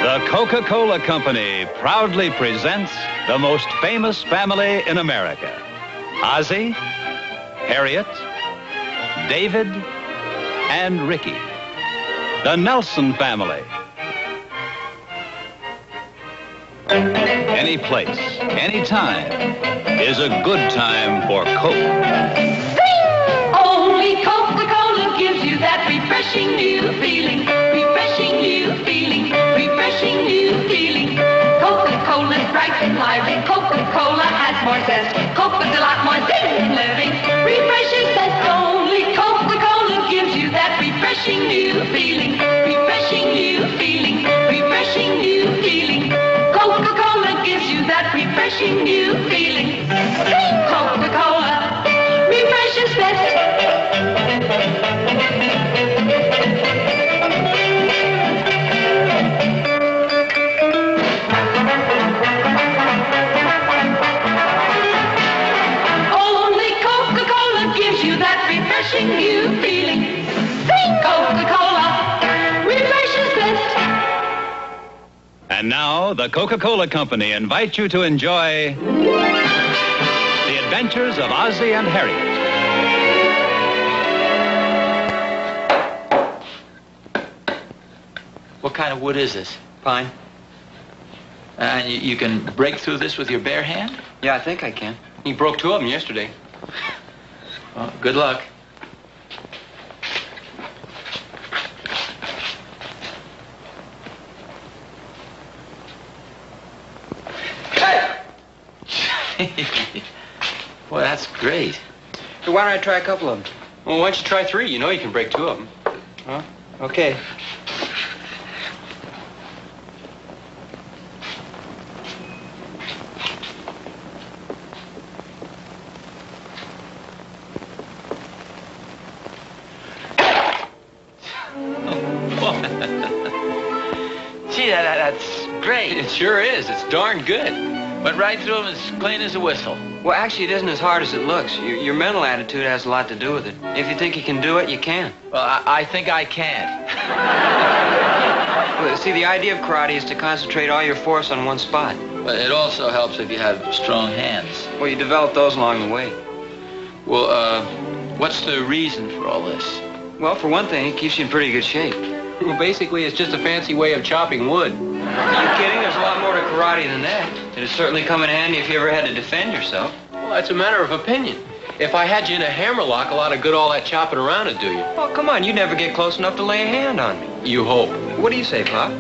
The Coca-Cola Company proudly presents the most famous family in America. Ozzie, Harriet, David, and Ricky. The Nelson family. Any place, any time is a good time for Coke. Only Coca-Cola gives you that refreshing new feeling. Refreshing new feeling. Refreshing new feeling. Coca-Cola's bright and lively. Coca-Cola has more zest. Coca's a lot more zest in living. Refreshing zest. Only Coca-Cola gives you that refreshing new feeling. Refreshing new feeling. Refreshing new feeling. Coca-Cola gives you that refreshing new feeling. Coca-Cola refreshes best. Only Coca-Cola gives you that refreshing new feeling. Coca-Cola refreshes best. And now, the Coca-Cola Company invites you to enjoy The Adventures of Ozzie and Harriet. What kind of wood is this? Pine. And you can break through this with your bare hand? Yeah, I think I can. He broke 2 of them yesterday. Well, good luck. Well, that's great. So why don't I try a couple of them? Well, why don't you try 3? You know you can break 2 of them. Huh? Okay. Gee, that's great. It sure is. It's darn good. Went right through him as clean as a whistle. Well, actually, it isn't as hard as it looks. Your mental attitude has a lot to do with it. If you think you can do it, you can. Well, I think I can't. Well, see, the idea of karate is to concentrate all your force on one spot. But it also helps if you have strong hands. Well, you develop those along the way. Well, what's the reason for all this? Well, for one thing, it keeps you in pretty good shape. Well, basically, it's just a fancy way of chopping wood. Are you kidding? There's a lot more to karate than that. It'd certainly come in handy if you ever had to defend yourself. Well, that's a matter of opinion. If I had you in a hammerlock, a lot of good all that chopping around would do you. Oh, come on. You'd never get close enough to lay a hand on me. You hope. What do you say, Pop?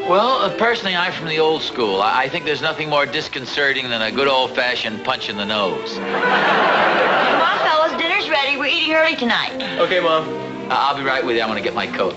Well, personally, I'm from the old school. I think there's nothing more disconcerting than a good old-fashioned punch in the nose. Come on, fellas, dinner's ready. We're eating early tonight. Okay, Mom. I'll be right with you. I want to get my coat.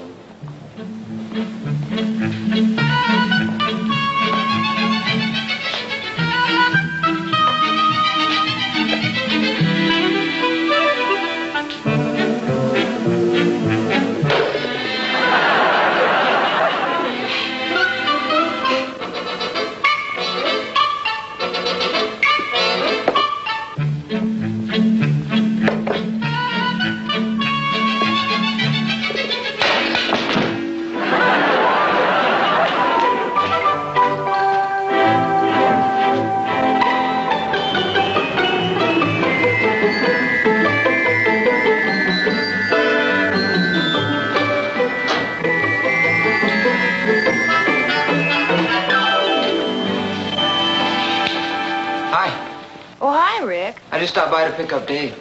I just stopped by to pick up Dave.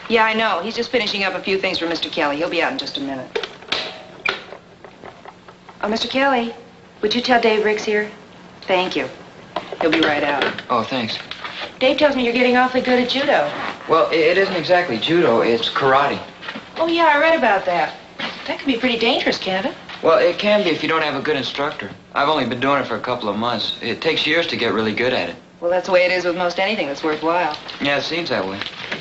Yeah, I know. He's just finishing up a few things for Mr. Kelly. He'll be out in just a minute. Oh, Mr. Kelly, would you tell Dave Rick's here? Thank you. He'll be right out. Oh, thanks. Dave tells me you're getting awfully good at judo. Well, it isn't exactly judo. It's karate. Oh, yeah, I read about that. That can be pretty dangerous, can't it? Well, it can be if you don't have a good instructor. I've only been doing it for a couple of months. It takes years to get really good at it. Well, that's the way it is with most anything that's worthwhile. Yeah, it seems that way.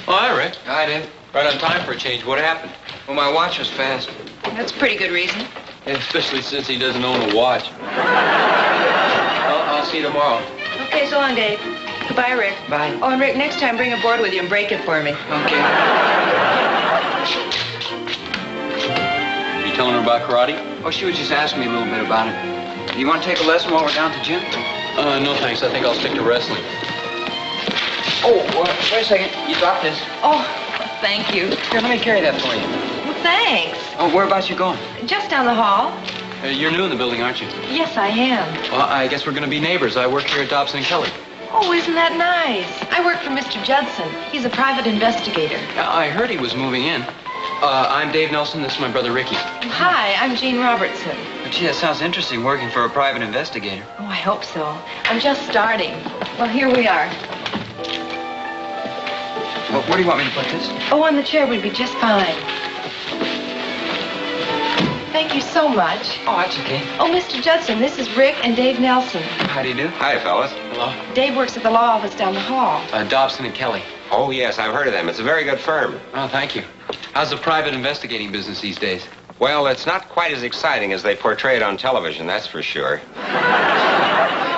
Oh, hi, Rick. Hi, Dave. Right on time for a change. What happened? Well, my watch was fast. That's a pretty good reason. Yeah, especially since he doesn't own a watch. Well, I'll see you tomorrow. Okay, so long, Dave. Goodbye, Rick. Bye. Oh, and Rick, next time bring a board with you and break it for me. Okay. You telling her about karate? Oh, she was just asking me a little bit about it. You want to take a lesson while we're down at the gym? No thanks. I think I'll stick to wrestling. Oh, wait a second. You dropped this. Oh, thank you. Here, let me carry that for you. Well, thanks. Oh, whereabouts you going? Just down the hall. You're new in the building, aren't you? Yes, I am. Well, I guess we're going to be neighbors. I work here at Dobson and Kelly. Oh, isn't that nice? I work for Mr. Judson. He's a private investigator. I heard he was moving in. I'm Dave Nelson. This is my brother, Ricky. Hi, I'm Jean Robertson. But gee, that sounds interesting, working for a private investigator. Oh, I hope so. I'm just starting. Well, here we are. Well, where do you want me to put this? Oh, on the chair would be just fine. Thank you so much. Oh, that's okay. Oh, Mr. Judson, this is Rick and Dave Nelson. How do you do? Hi, fellas. Hello. Dave works at the law office down the hall. Dobson and Kelly. Oh, yes, I've heard of them. It's a very good firm. Oh, thank you. How's the private investigating business these days? Well, it's not quite as exciting as they portray it on television, that's for sure.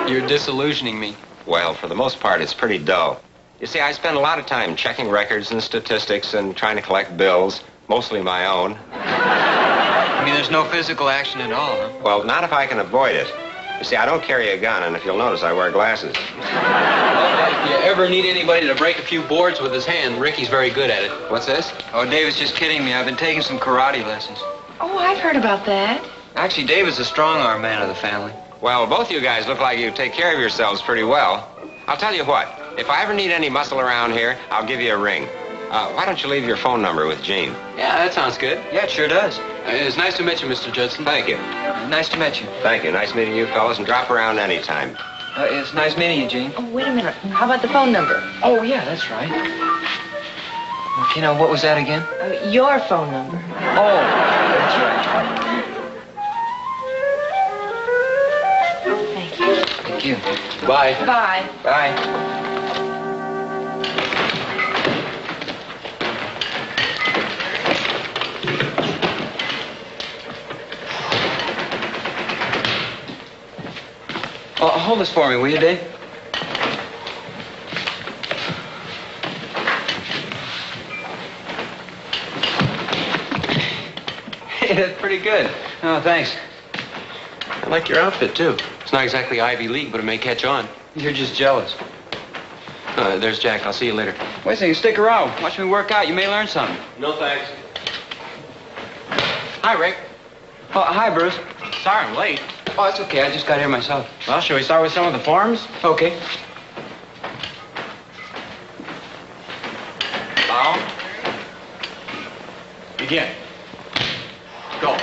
You're disillusioning me. Well, for the most part, it's pretty dull. You see, I spend a lot of time checking records and statistics and trying to collect bills, mostly my own. I mean, there's no physical action at all, huh? Well, not if I can avoid it. You see, I don't carry a gun, and if you'll notice, I wear glasses. If you ever need anybody to break a few boards with his hand, Ricky's very good at it. What's this? Oh, Dave is just kidding me. I've been taking some karate lessons. Oh, I've heard about that. Actually, Dave is the strong-arm man of the family. Well, both you guys look like you take care of yourselves pretty well. I'll tell you what. If I ever need any muscle around here, I'll give you a ring. Why don't you leave your phone number with Jean? Yeah, that sounds good. Yeah, it sure does. It's nice to meet you, Mr. Judson. Thank you. Nice to meet you. Thank you. Nice meeting you fellas, and drop around anytime. It's nice meeting you, Jean. Oh, wait a minute. How about the phone number? Oh, yeah, that's right. Okay, now, what was that again? Your phone number. Oh, that's right. Thank you. Thank you. Bye. Bye. Bye. Oh, hold this for me, will you, Dave? Hey, that's pretty good. Oh, thanks. I like your outfit, too. It's not exactly Ivy League, but it may catch on. You're just jealous. There's Jack. I'll see you later. Wait a second, stick around. Watch me work out. You may learn something. No, thanks. Hi, Rick. Oh, hi, Bruce. Sorry I'm late. Oh, it's okay. I just got here myself. Well, shall we start with some of the forms? Okay. Bow. Begin. Go.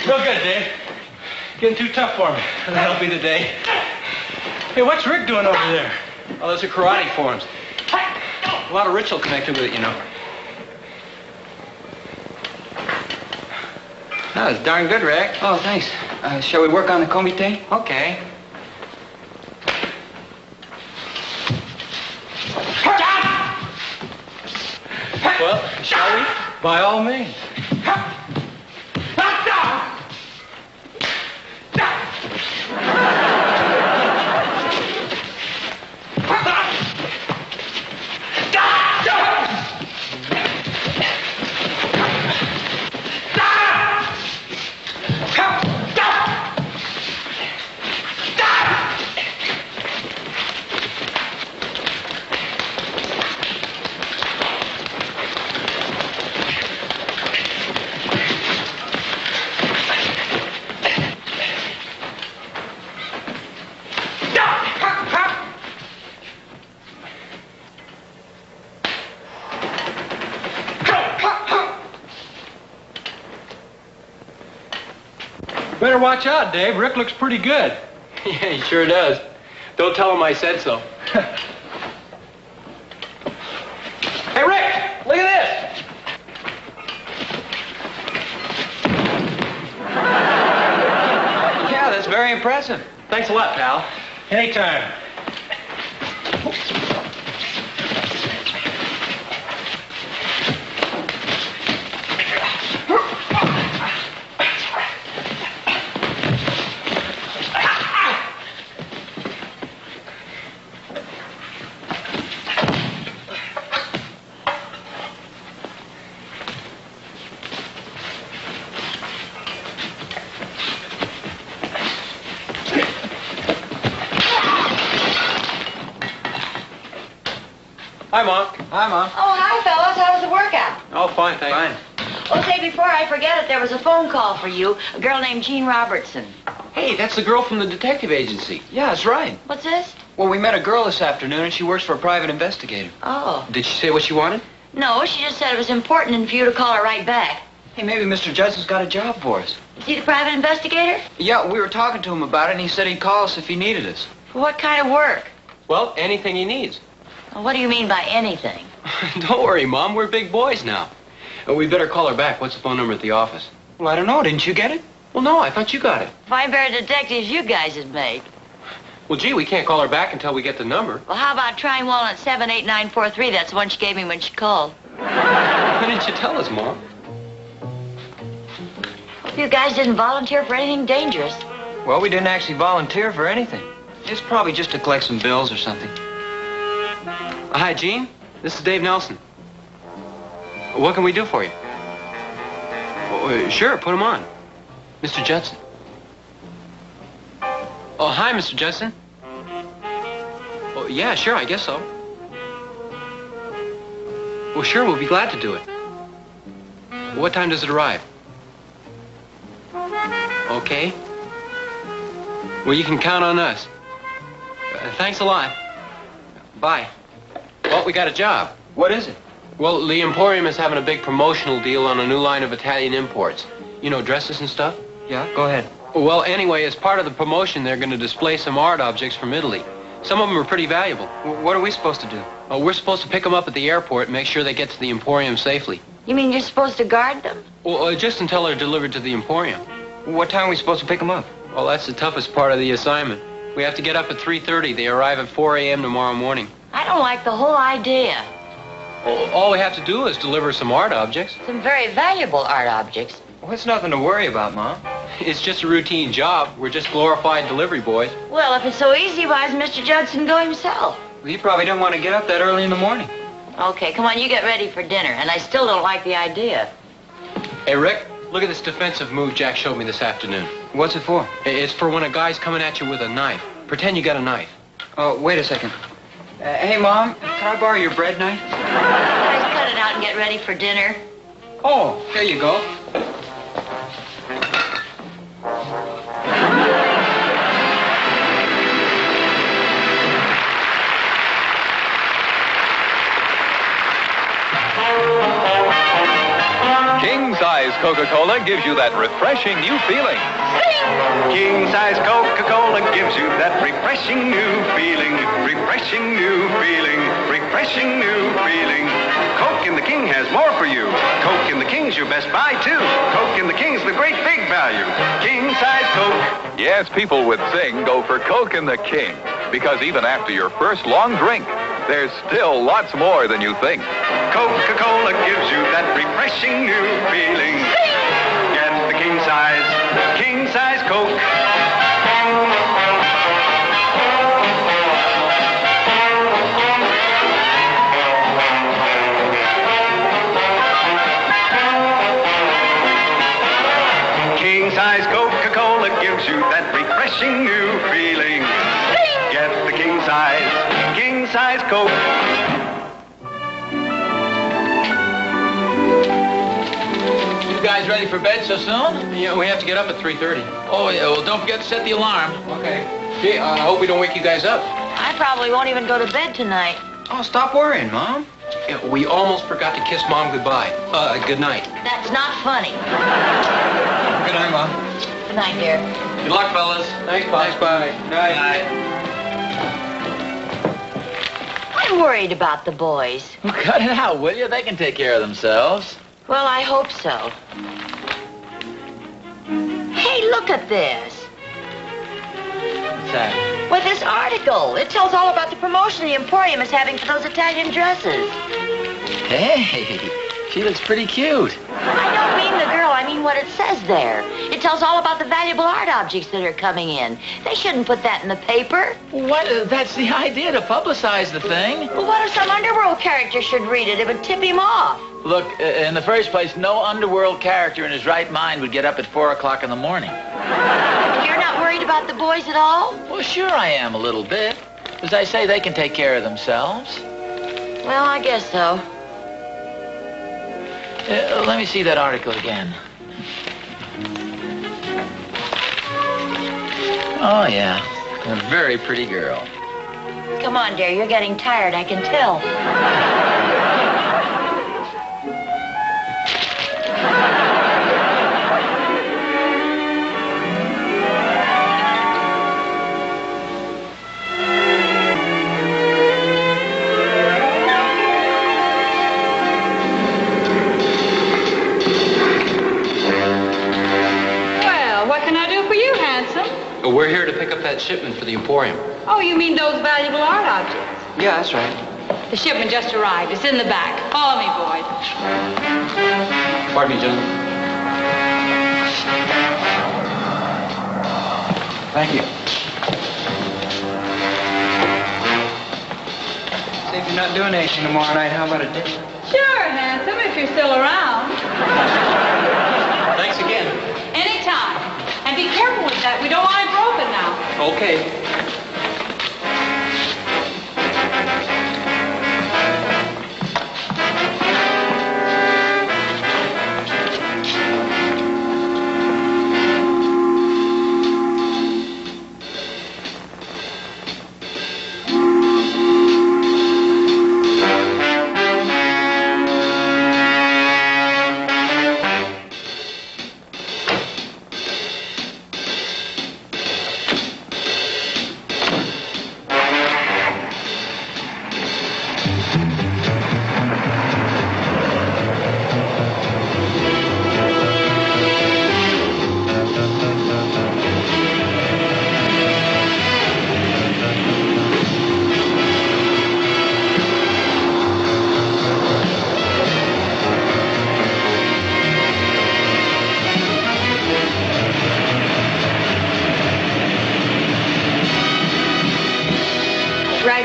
Real good, Dave. Getting too tough for me. That'll be the day. Hey, what's Rick doing over there? Oh, those are karate forms. A lot of ritual connected with it, you know. That was darn good, Rick. Oh, thanks. Shall we work on the komite? Okay. Well, shall we? By all means. Better watch out, Dave. Rick looks pretty good. Yeah, he sure does. Don't tell him I said so. Hey, Rick, look at this. Yeah, that's very impressive. Thanks a lot, pal. Anytime. Hi, Mom. Hi, Mom. Oh, hi, fellas. How was the workout? Oh, fine, thanks. Fine. Oh, say, before I forget it, there was a phone call for you. A girl named Jean Robertson. Hey, that's the girl from the detective agency. Yeah, that's right. What's this? Well, we met a girl this afternoon, and she works for a private investigator. Oh. Did she say what she wanted? No, she just said it was important for you to call her right back. Hey, maybe Mr. Judson's got a job for us. Is he the private investigator? Yeah, we were talking to him about it, and he said he'd call us if he needed us. For what kind of work? Well, anything he needs. Well, what do you mean by anything? Don't worry, Mom. We're big boys now. We better call her back. What's the phone number at the office? Well, I don't know. Didn't you get it? Well, no, I thought you got it. Fine pair of detectives you guys had made. Well, gee, we can't call her back until we get the number. Well, how about trying Walnut 78943? That's the one she gave me when she called. Why didn't you tell us, Mom? You guys didn't volunteer for anything dangerous. Well, we didn't actually volunteer for anything. It's probably just to collect some bills or something. Hi, Gene. This is Dave Nelson. What can we do for you? Sure, put him on. Mr. Judson. Oh, hi, Mr. Judson. Oh, yeah, sure, I guess so. Well, sure, we'll be glad to do it. What time does it arrive? Okay. Well, you can count on us. Thanks a lot. Bye. Well, we got a job. What is it? Well, the Emporium is having a big promotional deal on a new line of Italian imports. You know, dresses and stuff? Yeah, go ahead. Well, anyway, as part of the promotion, they're going to display some art objects from Italy. Some of them are pretty valuable. What are we supposed to do? We're supposed to pick them up at the airport and make sure they get to the Emporium safely. You mean you're supposed to guard them? Well, just until they're delivered to the Emporium. What time are we supposed to pick them up? Well, that's the toughest part of the assignment. We have to get up at 3:30. They arrive at 4 a.m. tomorrow morning. I don't like the whole idea. Well, all we have to do is deliver some art objects. Some very valuable art objects. Well, it's nothing to worry about, Mom. It's just a routine job. We're just glorified delivery boys. Well, if it's so easy, why doesn't Mr. Judson go himself? Well, he probably didn't want to get up that early in the morning. Okay, come on, you get ready for dinner. And I still don't like the idea. Hey, Rick, look at this defensive move Jack showed me this afternoon. What's it for? It's for when a guy's coming at you with a knife. Pretend you got a knife. Oh, wait a second. Hey, Mom, can I borrow your bread knife? Guys, cut it out and get ready for dinner. Oh, there you go. King-size Coca-Cola gives you that refreshing new feeling. King-size Coca-Cola gives you that refreshing new feeling. Refreshing new feeling. Refreshing new feeling. Coke in the King has more for you. Coke in the King's your best buy, too. Coke in the King's the great big value. King-size Coke. Yes, people with Sing go for Coke in the King. Because even after your first long drink, there's still lots more than you think. Coca-Cola gives you that refreshing new feeling. Get the king-size Coke. King-size Coca-Cola gives you that refreshing new feeling. Get the king-size Coke. You guys ready for bed so soon? Yeah, we have to get up at 3:30. Oh, yeah. Well, don't forget to set the alarm. Okay. Gee, I hope we don't wake you guys up. I probably won't even go to bed tonight. Oh, stop worrying, Mom. Yeah, we almost forgot to kiss Mom goodbye. Good night. That's not funny. Good night, Mom. Good night, dear. Good luck, fellas. Thanks, Pop. Thanks, bye. Night. I'm worried about the boys. Well, cut it out, will you? They can take care of themselves. Well, I hope so. Hey, look at this. What's that? With this article, it tells all about the promotion the Emporium is having for those Italian dresses. Hey, she looks pretty cute. I don't mean the girl, I mean what it says there. It tells all about the valuable art objects that are coming in. They shouldn't put that in the paper. What? That's the idea, to publicize the thing. Well, what if some underworld character should read it? It would tip him off. Look, in the first place, no underworld character in his right mind would get up at 4 o'clock in the morning. You're not worried about the boys at all? Well, sure I am, a little bit. As I say, they can take care of themselves. Well, I guess so. Let me see that article again. Oh, yeah. A very pretty girl. Come on, dear. You're getting tired, I can tell. We're here to pick up that shipment for the Emporium. Oh, you mean those valuable art objects? Yeah, that's right. The shipment just arrived. It's in the back. Follow me, Boyd. Pardon me, gentlemen. Thank you. See, if you're not doing anything tomorrow night, how about a date? Sure, handsome, if you're still around. Thanks again. Anytime. And be careful with that. We don't want it broken now. Okay.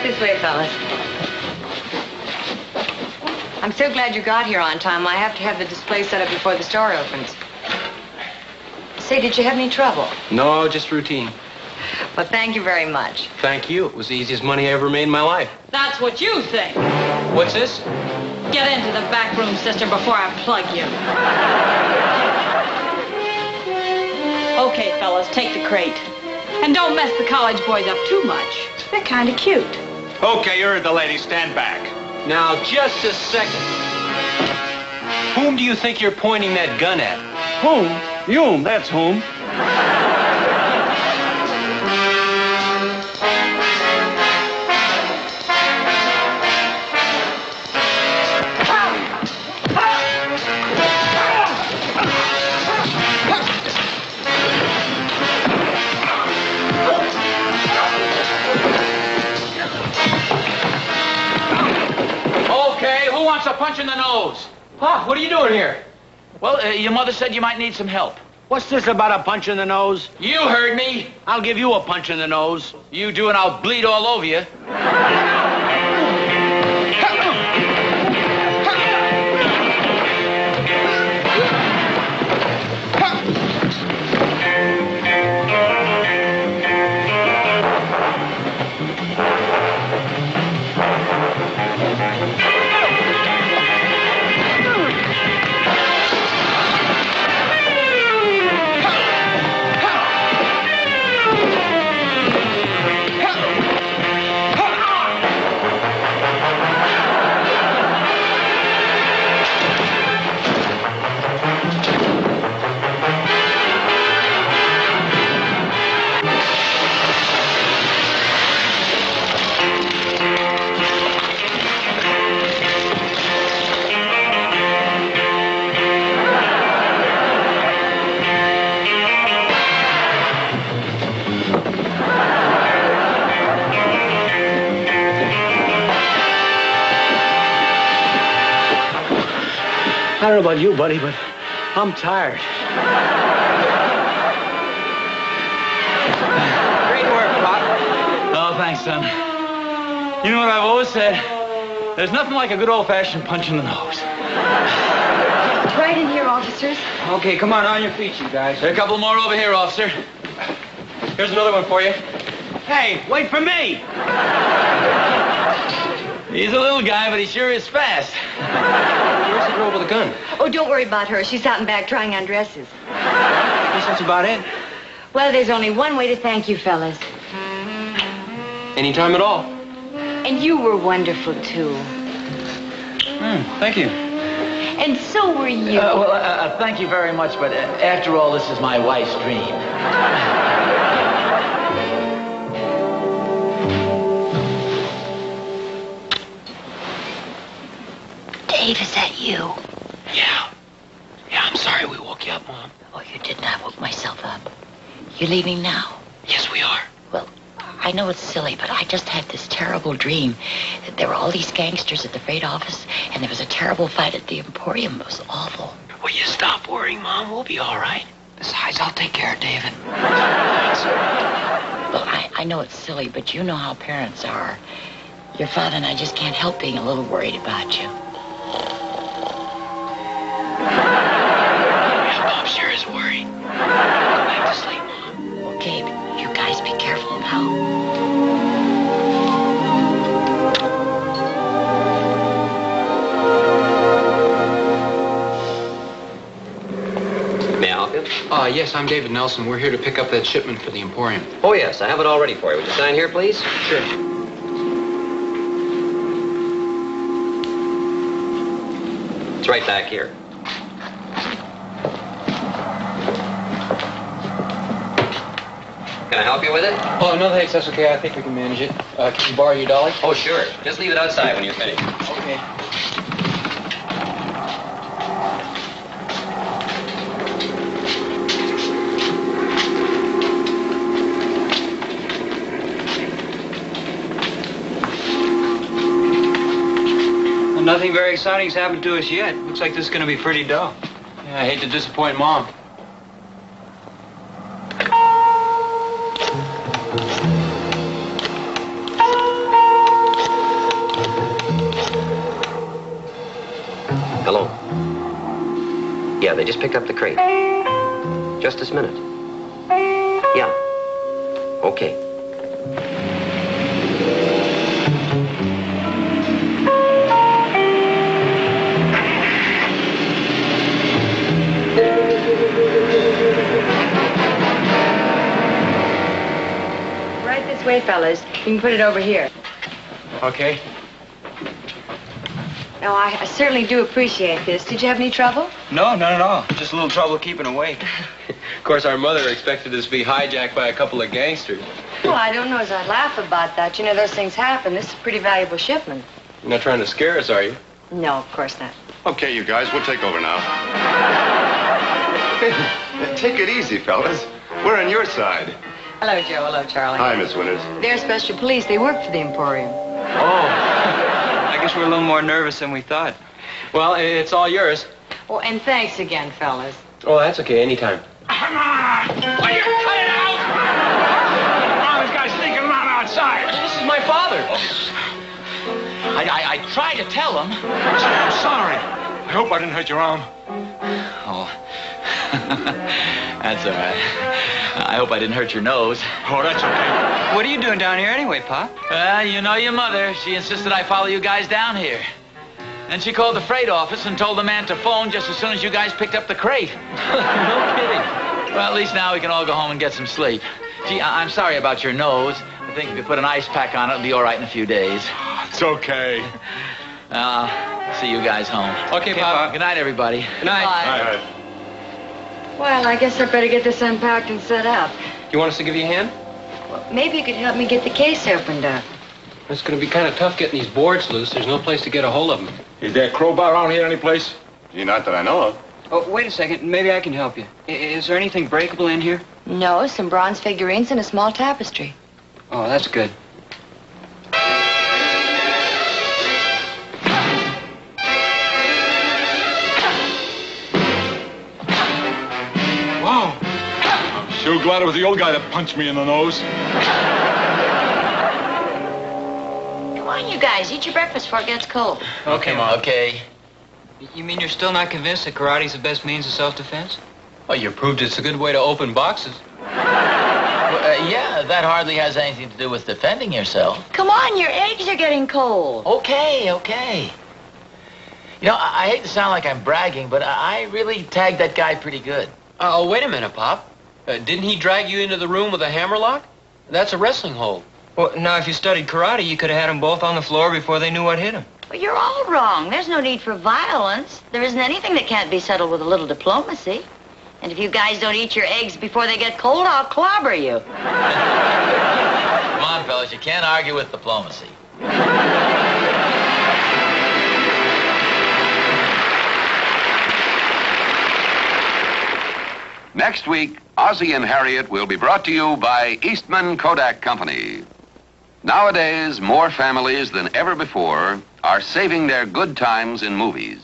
This way, fellas. I'm so glad you got here on time. I have to have the display set up before the store opens. Say, did you have any trouble? No, just routine. Well, thank you very much. Thank you. It was the easiest money I ever made in my life. That's what you think. What's this? Get into the back room, sister, before I plug you. Okay, fellas, take the crate. And don't mess the college boys up too much. They're kind of cute. Okay, you heard the lady. Stand back. Now, just a second. Whom do you think you're pointing that gun at? Whom? Hume, that's whom. Who wants a punch in the nose? Pop, what are you doing here? Well, your mother said you might need some help. What's this about a punch in the nose? You heard me. I'll give you a punch in the nose. You do and I'll bleed all over you. I don't know about you, buddy, but I'm tired. Great work, Pop. Oh, thanks, son. You know what I've always said? There's nothing like a good old-fashioned punch in the nose. Right in here, officers. Okay, come on your feet, you guys. There are a couple more over here, officer. Here's another one for you. Hey, wait for me! He's a little guy, but he sure is fast. Where's the girl with the gun? Oh, don't worry about her. She's out in back trying on dresses. Guess that's about it. Well, there's only one way to thank you, fellas. Anytime at all. And you were wonderful, too. Thank you. And so were you. Thank you very much, but after all, this is my wife's dream. Dave, is that you? Yeah, I'm sorry we woke you up, Mom. Oh, you didn't. I woke myself up. You're leaving now? Yes, we are. Well, I know it's silly, but I just had this terrible dream. There were all these gangsters at the freight office, and there was a terrible fight at the Emporium. It was awful. Will you stop worrying, Mom? We'll be all right. Besides, I'll take care of David. Well, I know it's silly, but you know how parents are. Your father and I just can't help being a little worried about you. Yeah, Bob sure is worried. Go back to sleep, Mom. Okay, but you guys be careful now. May I help you? Yes, I'm David Nelson. We're here to pick up that shipment for the Emporium. Oh, yes, I have it all ready for you. Would you sign here, please? Sure. It's right back here. Can I help you with it? Oh, no, thanks. That's okay. I think we can manage it. Can you borrow your dolly? Oh, sure. Just leave it outside when you're finished. Okay. Well, nothing very exciting's happened to us yet. Looks like this is going to be pretty dull. Yeah, I hate to disappoint Mom. Hello. Yeah, they just picked up the crate. Just this minute. Yeah. Okay. Right this way, fellas. You can put it over here. Okay. Now, I certainly do appreciate this. Did you have any trouble? No, not at all. Just a little trouble keeping awake. Of course, our mother expected us to be hijacked by a couple of gangsters. Well, I don't know as I'd laugh about that. You know, those things happen. This is a pretty valuable shipment. You're not trying to scare us, are you? No, of course not. Okay, you guys, we'll take over now. Take it easy, fellas. We're on your side. Hello, Joe. Hello, Charlie. Hi, Miss Winters. They're special police. They work for the Emporium. Oh. I guess we're a little more nervous than we thought. Well, it's all yours. Oh, and thanks again, fellas. Oh, that's okay. Anytime. Come on! Will you cut it out? All these guys sneaking around outside. This is my father. I tried to tell him. I'm sorry. I hope I didn't hurt your arm. Oh. That's all right. I hope I didn't hurt your nose. Oh, that's okay. What are you doing down here anyway, Pop? You know your mother. She insisted I follow you guys down here. And she called the freight office and told the man to phone just as soon as you guys picked up the crate. No kidding. Well, at least now we can all go home and get some sleep. Gee, I'm sorry about your nose. I think if you put an ice pack on it, it'll be all right in a few days. It's okay. See you guys home. Okay, Pop. Good night, everybody. Good night. Bye. Well, I guess I better get this unpacked and set up. You want us to give you a hand? Well, maybe you could help me get the case opened up. It's going to be kind of tough getting these boards loose. There's no place to get a hold of them. Is there a crowbar around here anyplace? Gee, not that I know of. Oh, wait a second. Maybe I can help you. Is there anything breakable in here? No, some bronze figurines and a small tapestry. Oh, that's good. glad it was the old guy that punched me in the nose. Come on, you guys. Eat your breakfast before it gets cold. Okay, Mom. Okay. You mean you're still not convinced that karate's the best means of self-defense? Well, you proved it's a good way to open boxes. Yeah, that hardly has anything to do with defending yourself. Come on, your eggs are getting cold. Okay. You know, I hate to sound like I'm bragging, but I really tagged that guy pretty good. Oh, wait a minute, Pop. Didn't he drag you into the room with a hammerlock? That's a wrestling hold. Well, now, if you studied karate, you could have had them both on the floor before they knew what hit them. Well, you're all wrong. There's no need for violence. There isn't anything that can't be settled with a little diplomacy. And if you guys don't eat your eggs before they get cold, I'll clobber you. Come on, fellas, you can't argue with diplomacy. Next week, Ozzie and Harriet will be brought to you by Eastman Kodak Company. Nowadays, more families than ever before are saving their good times in movies.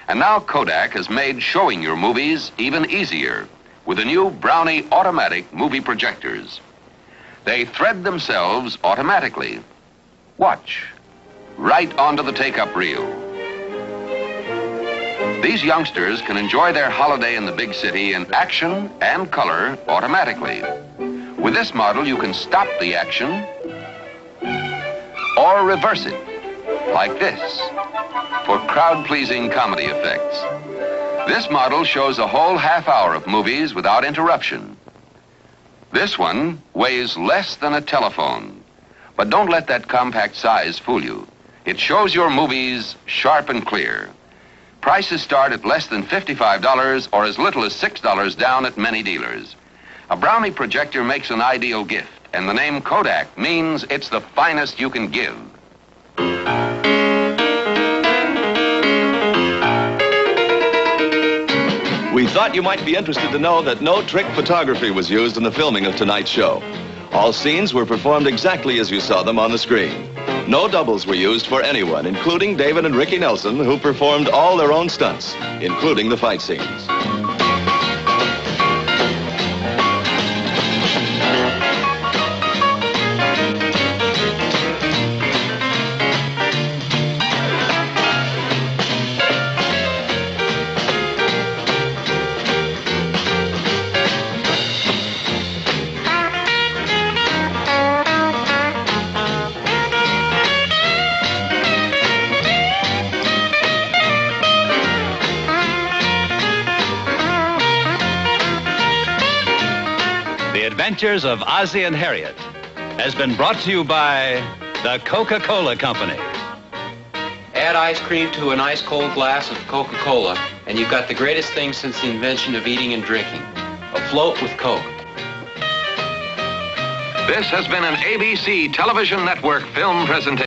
And now Kodak has made showing your movies even easier with the new Brownie automatic movie projectors. They thread themselves automatically. Watch, right onto the take-up reel. These youngsters can enjoy their holiday in the big city in action and color automatically. With this model, you can stop the action or reverse it, like this, for crowd-pleasing comedy effects. This model shows a whole half hour of movies without interruption. This one weighs less than a telephone. But don't let that compact size fool you. It shows your movies sharp and clear. Prices start at less than $55 or as little as $6 down at many dealers. A Brownie projector makes an ideal gift, and the name Kodak means it's the finest you can give. We thought you might be interested to know that no trick photography was used in the filming of tonight's show. All scenes were performed exactly as you saw them on the screen. No doubles were used for anyone, including David and Ricky Nelson, who performed all their own stunts, including the fight scenes. The Adventures of Ozzie and Harriet has been brought to you by the Coca-Cola Company. Add ice cream to an ice-cold glass of Coca-Cola, and you've got the greatest thing since the invention of eating and drinking. A float with Coke. This has been an ABC Television Network film presentation.